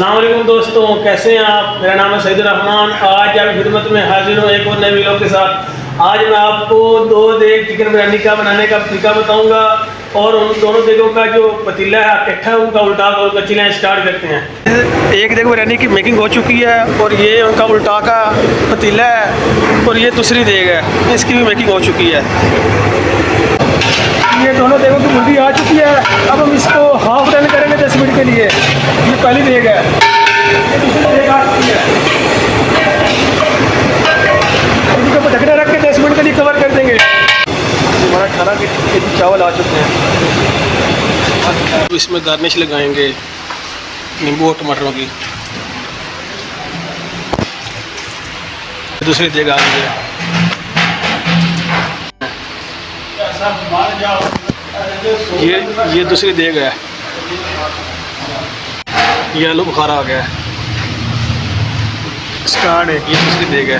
अस्सलाम वालेकुम दोस्तों, कैसे हैं आप। मेरा नाम है सईदुर रहमान। आज आपकी खिदमत में हाजिर हूँ एक और नए वीडियो के साथ। आज मैं आपको 2 देग चिकन बिरयानी का बनाने का तरीका बताऊंगा और उन दोनों देगों का जो पतीला है इकट्ठा है उनका उल्टा कर चलें स्टार्ट करते हैं। एक देग बिरयानी की मेकिंग हो चुकी है और ये उनका उल्टा का पतीला है और ये दूसरी देग है, इसकी भी मेकिंग हो चुकी है। ये दोनों देगों की मुंडी आ चुकी है। अब हम इसको हाफ रन करेंगे 10 मिनट के लिए। ये पहली देग है, ये दूसरी देग आ चुकी है। इसके ऊपर ढकना रख के 10 मिनट के लिए कवर कर देंगे। हमारा 18 केजी चावल आ चुके हैं। अब इसमें गार्निश लगाएंगे नींबू और टमाटरों की। दूसरी देग आ गई है। ये दूसरी देग है। ये आलू बुखारा आ गया है, स्टार्ट है। ये दूसरी देग है।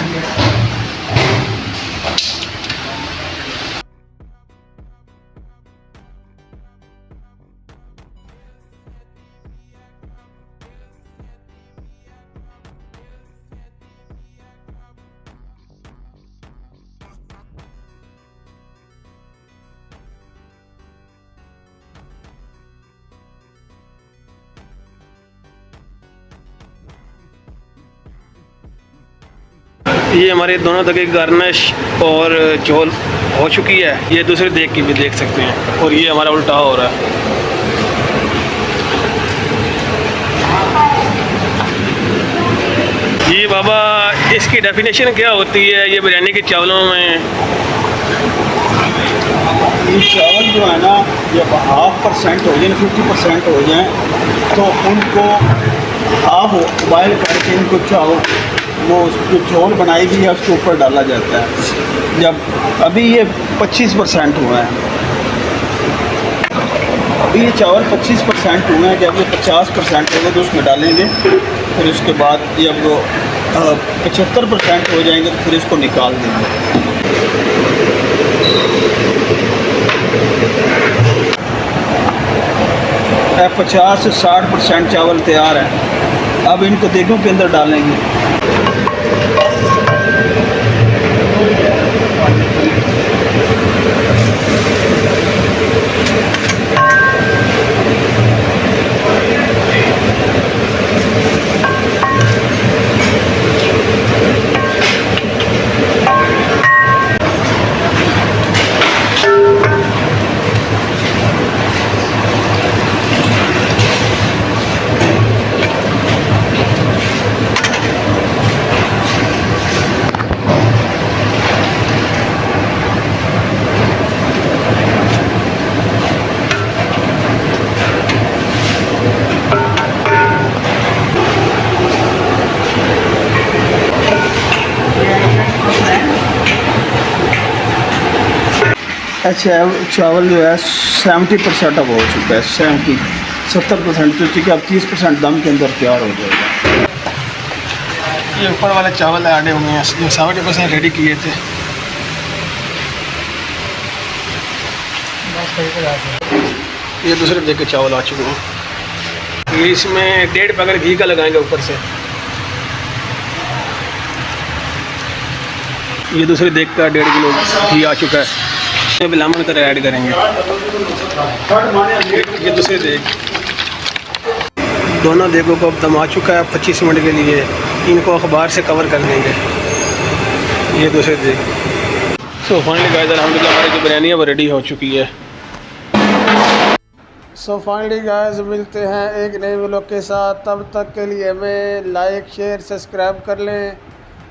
ये हमारे दोनों तक गार्निश और चौल हो चुकी है। ये दूसरी देग की भी देख सकते हैं और ये हमारा उल्टा हो रहा है। ये बाबा इसकी डेफिनेशन क्या होती है ये बिरयानी के चावलों में। ये चावल जो है ना जब 0.5% हो जाए 50% हो जाए तो उनको हाफ बॉयल करके इनको चावल वो जो चौल बनाई गई है उसके ऊपर डाला जाता है। जब अभी ये 25% हुआ है, अभी ये चावल 25% हुए हैं। जब ये 50% होगा तो उसमें डालेंगे। फिर उसके बाद जब वो 75% हो जाएंगे तो फिर इसको निकाल देंगे। 50 से 60% चावल तैयार है। अब इनको देगों के अंदर डालेंगे। अच्छा चावल जो है 70% अब हो चुका है। 70% तो चुके। अब 30% दम के अंदर तैयार हो जाएगा। ये ऊपर वाले चावल आड़े हुए हैं जो 70% रेडी किए थे। ये दूसरे देग के चावल आ चुके हैं। ये इसमें 1.5 पैकेट घी का लगाएंगे ऊपर से। ये दूसरे देग का 1.5 किलो घी आ चुका है। बिलामन कर ऐड करेंगे। ये दूसरे देग, दोनों देगों को अब दम आ चुका है 25 मिनट के लिए। इनको अखबार से कवर कर देंगे। ये दूसरे देग। सो फाइनली गाइस अल्हम्दुलिल्लाह हमारी जो बिरयानी है वो रेडी हो चुकी है। सो फाइनली गाइस मिलते हैं एक नए व्लॉग के साथ। तब तक के लिए हमें लाइक शेयर सब्सक्राइब कर लें,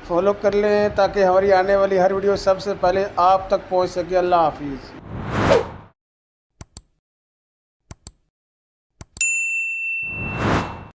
फॉलो कर लें ताकि हमारी आने वाली हर वीडियो सबसे पहले आप तक पहुंच सके। अल्लाह हाफिज़।